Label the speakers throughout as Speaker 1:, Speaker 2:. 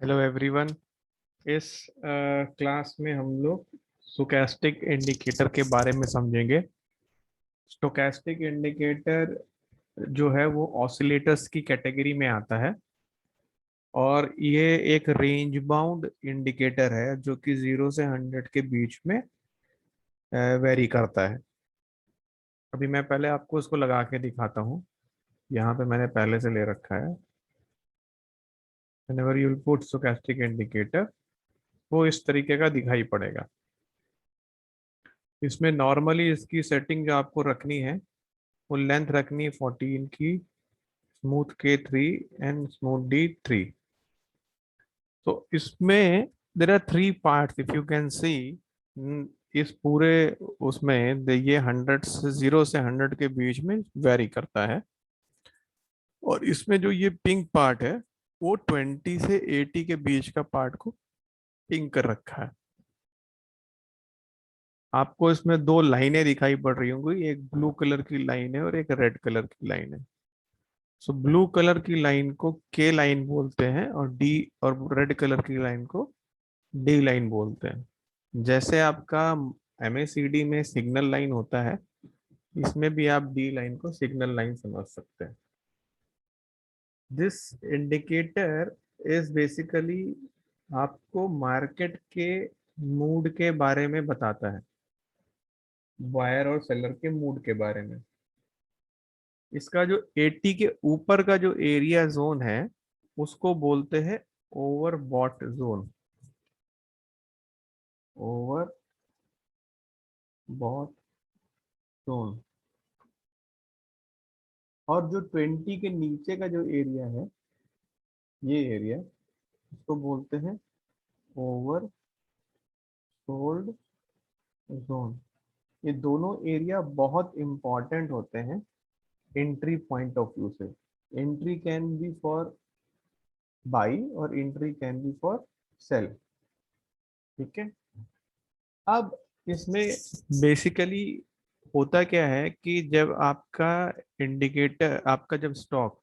Speaker 1: Hello everyone. इस class में हम लोग स्टोचैस्टिक इंडिकेटर के बारे में समझेंगे। स्टोचैस्टिक इंडिकेटर जो है वो ऑसिलेटर्स की कैटेगरी में आता है और ये एक रेंज बाउंड इंडिकेटर है जो कि 0 से 100 के बीच में वेरी करता है। अभी मैं पहले आपको इसको लगा के दिखाता हूँ। यहाँ पे मैंने पहले से ले रखा है। whenever you will put stochastic indicator वो इस तरीके का दिखाई पड़ेगा। इसमें नॉर्मली इसकी सेटिंग जो आपको रखनी है वो लेंथ रखनी है 14 की, smooth K3 and smooth D3। तो इसमें there are 3 parts if you can see. इस पूरे उसमें ये 0 से 100 के बीच में वेरी करता है और इसमें जो ये पिंक पार्ट है वो 20 से 80 के बीच का पार्ट को पिंक कर रखा है। आपको इसमें दो लाइनें दिखाई पड़ रही होंगी, एक ब्लू कलर की लाइन है और एक रेड कलर की लाइन है। सो ब्लू कलर की लाइन को के लाइन बोलते हैं और डी, और रेड कलर की लाइन को डी लाइन बोलते हैं। जैसे आपका एमएसीडी में सिग्नल लाइन होता है, इसमें भी आप डी लाइन को सिग्नल लाइन समझ सकते हैं। दिस इंडिकेटर इज बेसिकली आपको मार्केट के मूड के बारे में बताता है, बायर और सेलर के मूड के बारे में। इसका जो 80 के ऊपर का जो एरिया जोन है उसको बोलते हैं ओवरबॉट जोन। Overbought zone. और जो 20 के नीचे का जो एरिया है, ये एरिया, इसको बोलते हैं ओवर सोल्ड जोन। ये दोनों एरिया बहुत इंपॉर्टेंट होते हैं एंट्री पॉइंट ऑफ व्यू से। Entry can be for buy और entry can be for sell. ठीक है। अब इसमें बेसिकली होता क्या है कि जब आपका इंडिकेटर, आपका जब स्टॉक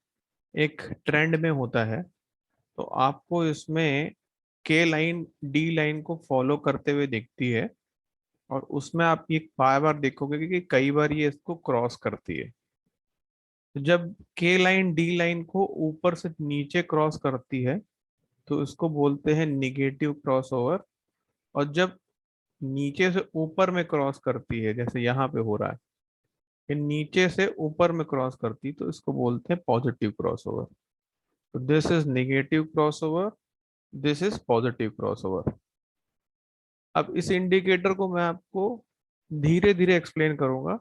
Speaker 1: एक ट्रेंड में होता है तो आपको इसमें के लाइन डी लाइन को फॉलो करते हुए दिखती है और उसमें आप ये बार बार देखोगे कि कई बार ये इसको क्रॉस करती है। तो जब के लाइन डी लाइन को ऊपर से नीचे क्रॉस करती है तो इसको बोलते हैं निगेटिव क्रॉसओवर। और जब नीचे से ऊपर में क्रॉस करती है, जैसे यहाँ पे हो रहा है, ये नीचे से ऊपर में क्रॉस करती तो इसको बोलते हैं पॉजिटिव क्रॉसओवर। तो this is negative crossover, this is positive crossover. अब इस इंडिकेटर को मैं आपको धीरे धीरे एक्सप्लेन करूंगा,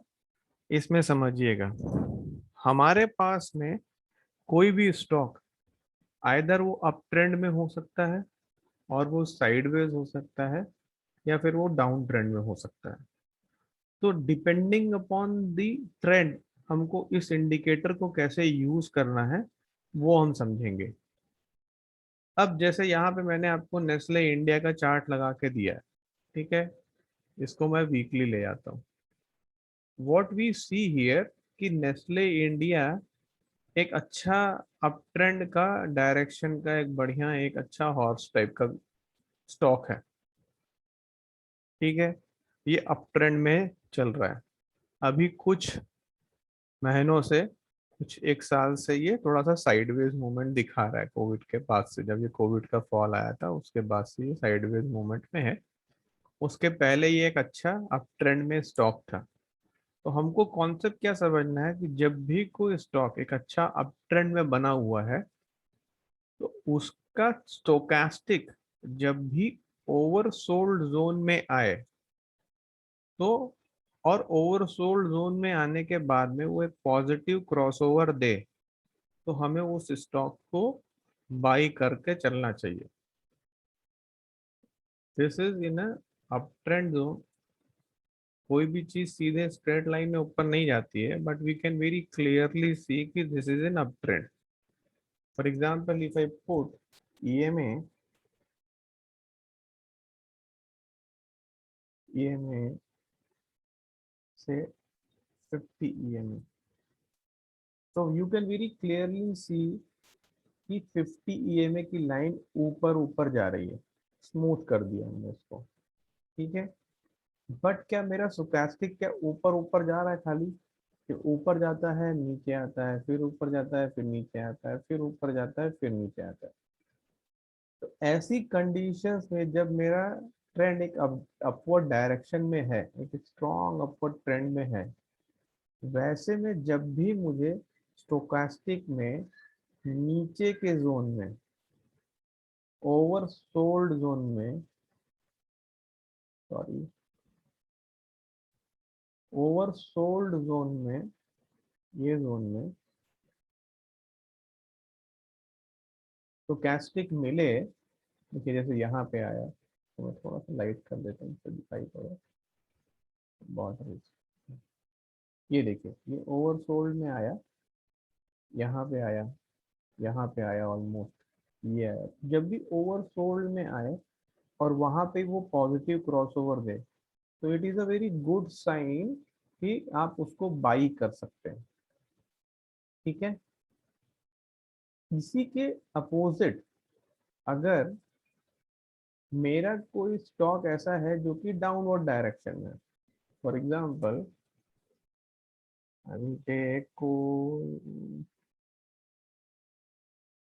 Speaker 1: इसमें समझिएगा। हमारे पास में कोई भी स्टॉक आइदर वो अप ट्रेंड में हो सकता है और वो साइडवेज हो सकता है, या फिर वो डाउन ट्रेंड में हो सकता है। तो डिपेंडिंग अपॉन द ट्रेंड हमको इस इंडिकेटर को कैसे यूज करना है वो हम समझेंगे। अब जैसे यहाँ पे मैंने आपको नेस्ले इंडिया का चार्ट लगा के दिया है, ठीक है। इसको मैं वीकली ले आता हूँ। व्हाट वी सी हियर कि नेस्ले इंडिया एक अच्छा अप ट्रेंड का डायरेक्शन का एक बढ़िया, एक अच्छा हॉर्स टाइप का स्टॉक है। ठीक है। ये अप ट्रेंड में चल रहा है। अभी कुछ महीनों से, कुछ एक साल से ये थोड़ा सा साइडवेज मूवमेंट दिखा रहा है। कोविड के बाद से, जब ये कोविड का फॉल आया था उसके बाद से ये साइडवेज मूवमेंट में है। उसके पहले ये एक अच्छा अप ट्रेंड में स्टॉक था। तो हमको कॉन्सेप्ट क्या समझना है कि जब भी कोई स्टॉक एक अच्छा अप ट्रेंड में बना हुआ है तो उसका स्टोकास्टिक जब भी ओवरसोल्ड जोन में आए तो, और ओवरसोल्ड जोन में आने के बाद में वो एक पॉजिटिव क्रॉसओवर दे, तो हमें उस स्टॉक को बाई करके चलना चाहिए। This is in up trend zone. कोई भी चीज सीधे स्ट्रेट लाइन में ऊपर नहीं जाती है, but we can very clearly see कि this is an up trend. For example if I put EMA, EMA से 50 EMA, so you can very clearly see कि 50 ईएमए की लाइन ऊपर ऊपर जा रही है, स्मूथ कर दिया हमने इसको, ठीक है। बट क्या मेरा स्टोकेस्टिक क्या ऊपर ऊपर जा रहा है खाली, कि ऊपर जाता है नीचे आता है, फिर ऊपर जाता है फिर नीचे आता है, फिर ऊपर जाता है फिर नीचे आता है। तो ऐसी कंडीशंस में जब मेरा ट्रेंड एक अपवर्ड डायरेक्शन में है, एक स्ट्रॉन्ग अपवर्ड ट्रेंड में है, वैसे में जब भी मुझे स्टोकास्टिक में नीचे के जोन में, ओवरसोल्ड जोन में, सॉरी, ओवरसोल्ड जोन में, ये जोन में स्टोकास्टिक मिले, देखिए जैसे यहाँ पे आया, तो मैं थोड़ा सा लाइट कर देता हूँ, इससे दिखाई पड़ा बहुत रिच। ये देखिए ये ओवरसोल्ड में आया, यहाँ पे आया, यहाँ पे आया ऑलमोस्ट, ये आया। जब भी ओवरसोल्ड में आए और वहां पे वो पॉजिटिव क्रॉसओवर दे, तो it is a very good sign कि आप उसको बाई कर सकते हैं, ठीक है। इसी के अपोजिट अगर मेरा कोई स्टॉक ऐसा है जो कि डाउनवर्ड डायरेक्शन में, फॉर एग्जांपल अभी टेक कोल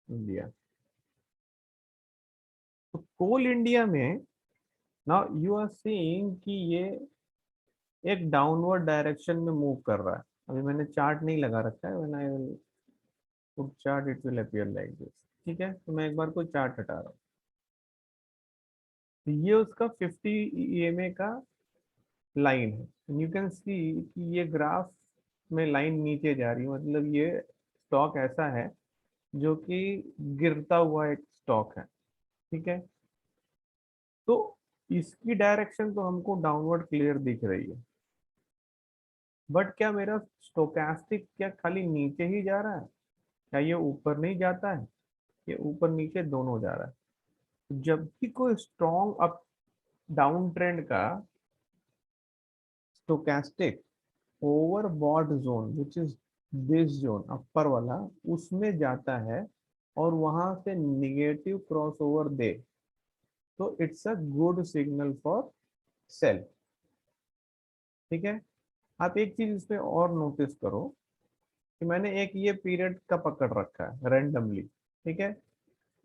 Speaker 1: इंडिया, तो कोल इंडिया में नाउ यू आर सीइंग कि ये एक डाउनवर्ड डायरेक्शन में मूव कर रहा है। अभी मैंने चार्ट नहीं लगा रखा है, when I will put chart it will appear like this, ठीक है। तो मैं एक बार को चार्ट हटा रहा हूँ, तो ये उसका 50 ईएमए का लाइन है। यू कैन सी कि ये ग्राफ में लाइन नीचे जा रही है, मतलब ये स्टॉक ऐसा है जो कि गिरता हुआ एक स्टॉक है, ठीक है। तो इसकी डायरेक्शन तो हमको डाउनवर्ड क्लियर दिख रही है, बट क्या मेरा स्टोकास्टिक क्या खाली नीचे ही जा रहा है, क्या ये ऊपर नहीं जाता है, ये ऊपर नीचे दोनों जा रहा है। जब भी कोई स्ट्रॉन्ग अप डाउन ट्रेंड का stochastic overbought zone which is this zone upper वाला, उसमें जाता है और वहां से निगेटिव क्रॉसओवर दे, तो it's a good signal for sell, ठीक है। आप एक चीज इसमें और नोटिस करो कि मैंने एक ये पीरियड का पकड़ रखा है रेंडमली, ठीक है।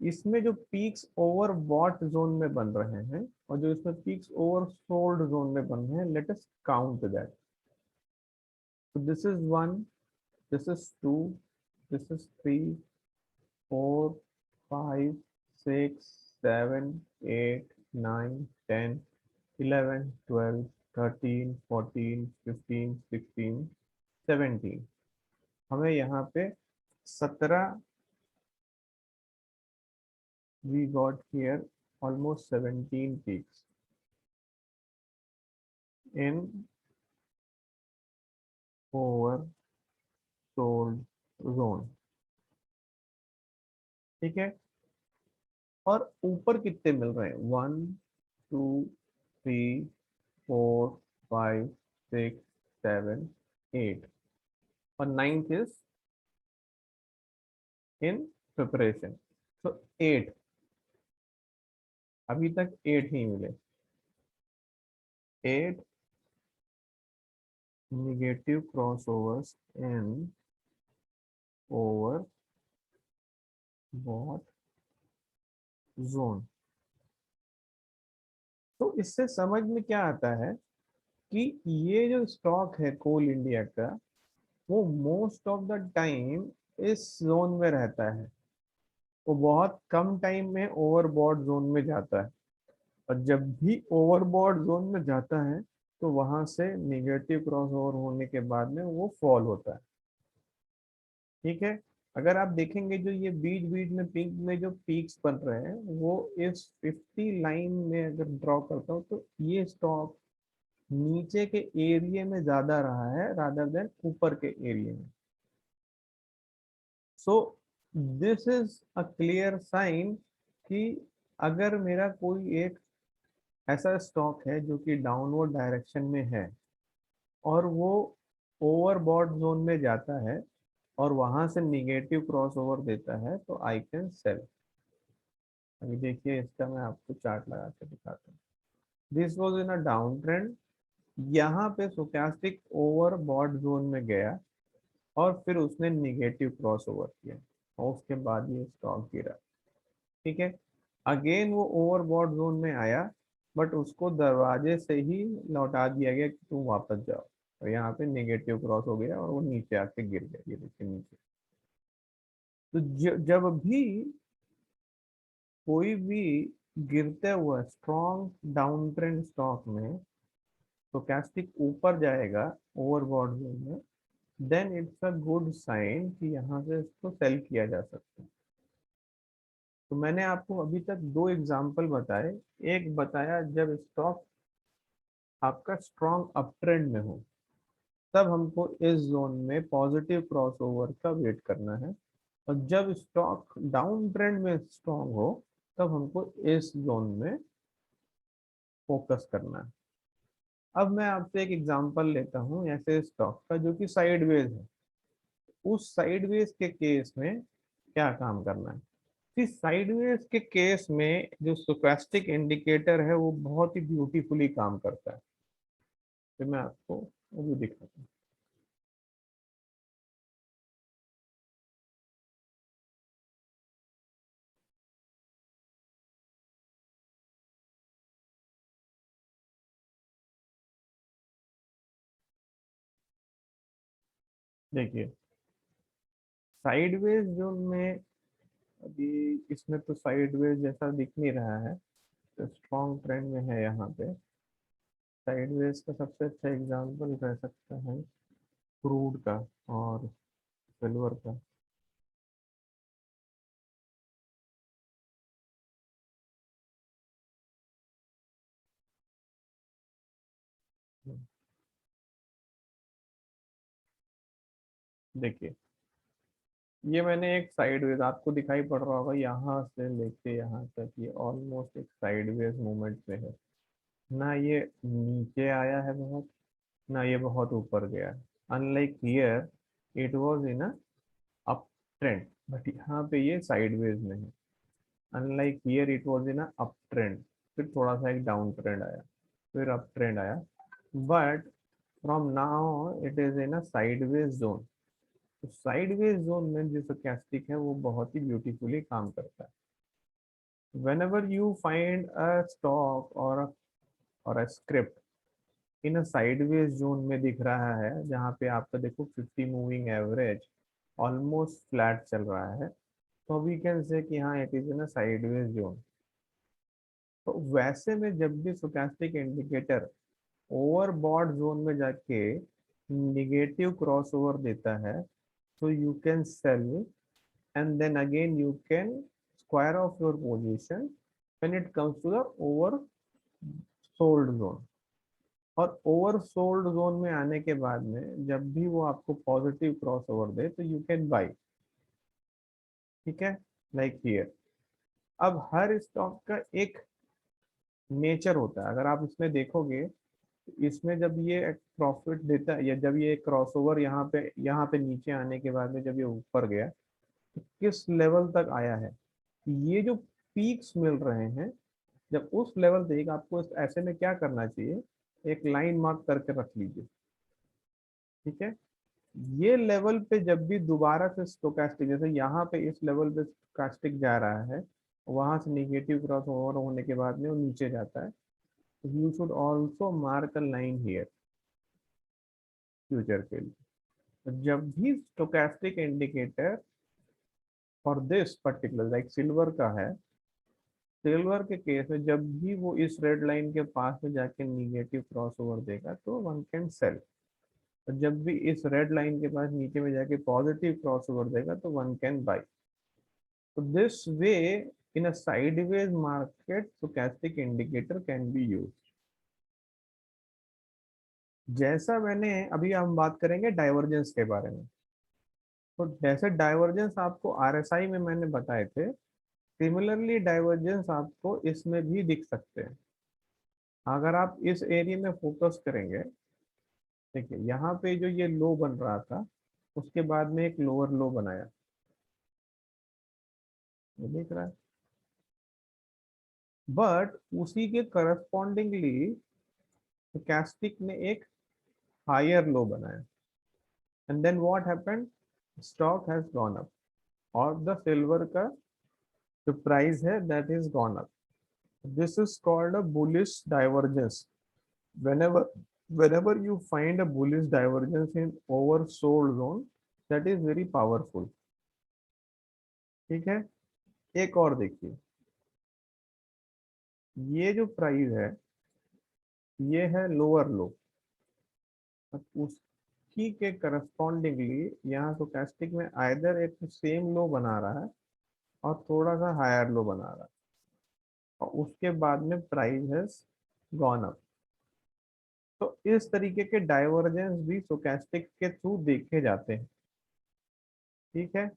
Speaker 1: इसमें जो पीक्स ओवर बॉट जोन में बन रहे हैं और जो इसमें पीक्स ओवर सोल्ड जोन में बन रहे हैं, let us count that. So this is one, this is two, this is three, four, five, six, seven, eight, nine, 10, 11, 12, 13, 14, 15, 16, 17। हमें यहाँ पे 17, we got here almost 17 peaks in oversold zone, ठीक है। और ऊपर कितने मिल रहे हैं, 1, 2, 3, 4, 5, 6, 7, 8, और नाइन्थ इज इन प्रिपरेशन। तो 8, अभी तक 8 ही मिले, 8 negative crossovers in overbought zone. तो इससे समझ में क्या आता है कि ये जो स्टॉक है कोल इंडिया का, वो मोस्ट ऑफ द टाइम इस जोन में रहता है, वो बहुत कम टाइम में ओवरबॉट जोन में जाता है। और जब भी ओवरबॉट जोन में जाता है तो वहां से निगेटिव क्रॉस ओवर होने के बाद में वो फॉल होता है, ठीक है। अगर आप देखेंगे जो ये बीच बीच में पिंक में जो पीक्स बन रहे हैं, वो इस 50 लाइन में अगर ड्रॉ करता हूँ तो ये स्टॉक नीचे के एरिया में ज्यादा रहा है रादर देन ऊपर के एरिया में। So this is a clear sign कि अगर मेरा कोई एक ऐसा स्टॉक है जो कि डाउनवर्ड डायरेक्शन में है और वो ओवरबॉट जोन में जाता है, और वहां से निगेटिव क्रॉस ओवर देता है तो आई कैन सेल। अभी देखिए इसका मैं आपको चार्ट लगा के दिखाता हूँ। This was in a down trend, यहाँ पे स्टोचैस्टिक ओवर बॉट जोन में गया और फिर उसने निगेटिव क्रॉस ओवर किया और उसके बाद ये स्टॉक गिरा। ठीक है, अगेन वो ओवरबॉट जोन में आया, बट उसको दरवाजे से ही लौटा दिया गया कि तुम वापस जाओ, और यहाँ पे नेगेटिव क्रॉस हो गया और वो नीचे आके गिर गया, ये देखिए नीचे। तो जब भी कोई भी गिरते हुआ स्ट्रॉन्ग डाउन ट्रेंड स्टॉक में स्टोचैस्टिक ऊपर जाएगा ओवरबॉट जोन में, then it's a good sign कि यहाँ से इसको सेल किया जा सकता है। तो मैंने आपको अभी तक दो एग्जाम्पल बताए। एक बताया जब स्टॉक आपका स्ट्रॉन्ग अप ट्रेंड में हो, तब हमको इस जोन में पॉजिटिव क्रॉसओवर का वेट करना है, और जब स्टॉक डाउन ट्रेंड में स्ट्रॉन्ग हो तब हमको इस जोन में फोकस करना है। अब मैं आपसे एक एग्जांपल लेता हूं ऐसे स्टॉक का जो कि साइडवेज है। उस साइडवेज के केस में क्या काम करना है? इस साइडवेज के केस में जो स्टोचैस्टिक इंडिकेटर है वो बहुत ही ब्यूटीफुली काम करता है। तो मैं आपको वो भी दिखाता हूँ। देखिए साइडवेज जोन में अभी इसमें तो साइडवेज जैसा दिख नहीं रहा है, तो स्ट्रॉन्ग ट्रेंड में है यहाँ पे। साइडवेज का सबसे अच्छा एग्जांपल कह सकता है क्रूड का और सिल्वर का। देखिए ये मैंने एक साइडवेज आपको दिखाई पड़ रहा होगा, यहाँ से लेके यहाँ तक ये ऑलमोस्ट एक साइडवेज मूवमेंट पे है। ना ये नीचे आया है बहुत, ना ये बहुत ऊपर गया है। Unlike here it was in a up trend, but यहाँ पे ये साइडवेज में है। Unlike here it was in a up trend, फिर थोड़ा सा एक डाउन ट्रेंड आया, फिर अप ट्रेंड आया, but from now it is in a sideways zone. तो साइडवेज जोन में जो स्टोचैस्टिक है वो बहुत ही ब्यूटीफुली काम करता है। whenever you find a stock or a script in sideways zone में दिख रहा है, जहाँ पे आपका देखो 50 मूविंग एवरेज ऑलमोस्ट फ्लैट चल रहा है, तो वी कैन से कि हाँ it is in a sideways zone. तो वैसे में जब भी स्टोचैस्टिक इंडिकेटर ओवरबॉट जोन में जाके निगेटिव क्रॉसओवर देता है, तो you can sell, and then again you can square off your position when it comes to the oversold zone। और ओवरसोल्ड जोन में आने के बाद में जब भी वो आपको पॉजिटिव क्रॉस ओवर दे तो यू कैन बाई। ठीक है, लाइक हियर। अब हर स्टॉक का एक नेचर होता है, अगर आप इसमें देखोगे, इसमें जब ये प्रॉफिट देता है या जब ये क्रॉसओवर यहाँ पे नीचे आने के बाद में जब ये ऊपर गया तो किस लेवल तक आया है, ये जो पीक्स मिल रहे हैं, जब उस लेवल पे आपको ऐसे में क्या करना चाहिए, एक लाइन मार्क करके रख लीजिए। ठीक है, ये लेवल पे जब भी दोबारा से स्टोचैस्टिक, जैसे यहाँ पे इस लेवल पे स्टोचैस्टिक जा रहा है, वहां से निगेटिव क्रॉस ओवर होने के बाद में वो नीचे जाता है, तो you should also mark a line here future के लिए। तो जब भी stochastic indicator for this particular like silver का है, सिल्वर के केस में जब भी वो इस रेड लाइन के पास में जाके निगेटिव क्रॉस ओवर देगा तो वन कैन सेल, और जब भी इस रेड लाइन के पास नीचे में जाके पॉजिटिव क्रॉस ओवर देगा तो वन कैन बाई। तो this way in a sideways market stochastic indicator can be use. जैसा मैंने अभी हम बात करेंगे डाइवर्जेंस के बारे में, तो जैसे डाइवर्जेंस आपको आरएसआई में मैंने बताए थे, सिमिलरली डाइवर्जेंस आपको इसमें भी दिख सकते हैं। अगर आप इस एरिया में फोकस करेंगे, देखिए यहाँ पे जो ये लो बन रहा था, उसके बाद में एक लोअर लो बनाया, ये देख रहा है। बट उसी के करस्पॉन्डिंगली स्टोकेस्टिक ने एक हायर लो बनाया, and then what happened, stock has gone up, और द सिल्वर का जो प्राइस है that is gone up. This is called a bullish divergence. whenever whenever you find a bullish divergence in oversold zone, that is very powerful। ठीक है, एक और देखिए, ये जो प्राइस है ये है लोअर लो, उसकी के करस्पॉन्डिंगली यहाँ स्टोकेस्टिक में आइदर एक सेम लो बना रहा है और थोड़ा सा हायर लो बना रहा है, और उसके बाद में प्राइस हैज गॉन अप। तो इस तरीके के डाइवर्जेंस भी स्टोकेस्टिक के थ्रू देखे जाते हैं। ठीक है,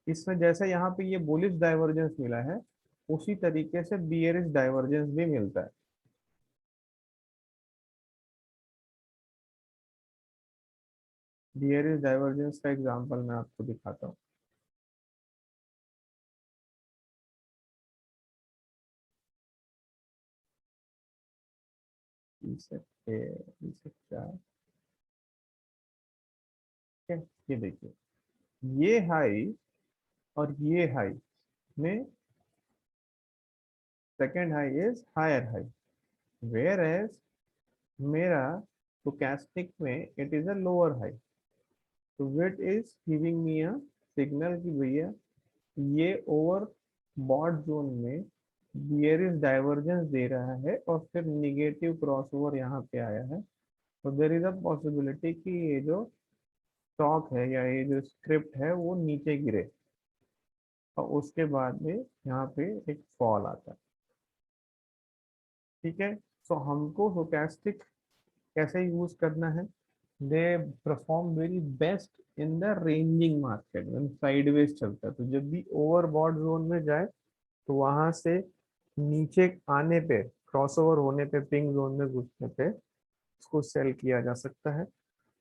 Speaker 1: इसमें जैसे यहाँ पे ये बुलिश डाइवर्जेंस मिला है, उसी तरीके से बियरिश डाइवर्जेंस भी मिलता है। बियरिश डाइवर्जेंस का एग्जांपल मैं आपको दिखाता हूँ। चार, ठीक है, ये देखिए, ये हाई और ये हाई में second high is higher high, whereas मेरा स्टोकेस्टिक में it is a lower high. तो it is giving me a signal कि भैया ये ओवर बॉट जोन में बियरिश डाइवर्जेंस दे रहा है और फिर निगेटिव क्रॉसओवर यहाँ पे आया है। तो देर इज अ पॉसिबिलिटी कि ये जो स्टॉक है या ये जो स्क्रिप्ट है वो नीचे गिरे, और उसके बाद में यहाँ पे एक फॉल आता है। ठीक है, तो हमको स्टोकेस्टिक कैसे यूज करना है, they perform very best in the ranging market when sideways चलता है। तो जब भी ओवरबॉट जोन में जाए तो वहां से नीचे आने पे, क्रॉसओवर होने पे, पिंक जोन में घुसने पे उसको सेल किया जा सकता है,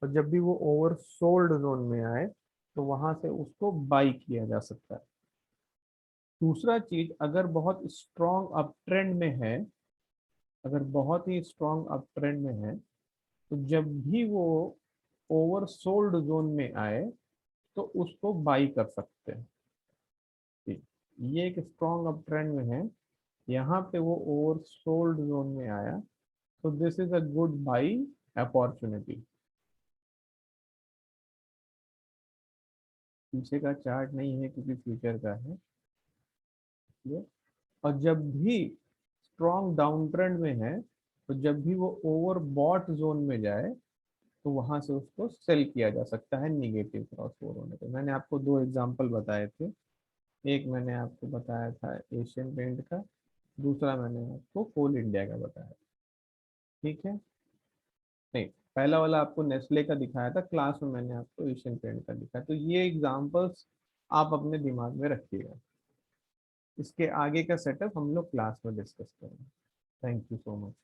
Speaker 1: और जब भी वो ओवर सोल्ड जोन में आए तो वहां से उसको बाई किया जा सकता है। दूसरा चीज, अगर बहुत स्ट्रॉन्ग अप ट्रेंड में है, अगर बहुत ही स्ट्रॉन्ग अप ट्रेंड में है, तो जब भी वो ओवर सोल्ड जोन में आए तो उसको बाई कर सकते हैं। ठीक, ये एक स्ट्रॉन्ग अप ट्रेंड में है, यहाँ पे वो ओवर सोल्ड जोन में आया, तो this is a good by opportunity. पीछे का चार्ट नहीं है क्योंकि फ्यूचर का है ये। और जब भी स्ट्रॉन्ग डाउन ट्रेंड में है, तो जब भी वो ओवर बॉट जोन में जाए तो वहां से उसको सेल किया जा सकता है निगेटिव क्रॉस ओवर होने पे। मैंने आपको दो एग्जांपल बताए थे, एक मैंने आपको बताया था एशियन पेंट का, दूसरा मैंने आपको कोल इंडिया का बताया। ठीक है, नहीं, पहला वाला आपको नेस्ले का दिखाया था, क्लास में मैंने आपको एशियन पेंट का दिखाया। तो ये एग्जांपल्स आप अपने दिमाग में रखिएगा, इसके आगे का सेटअप हम लोग क्लास में डिस्कस करेंगे। Thank you so much.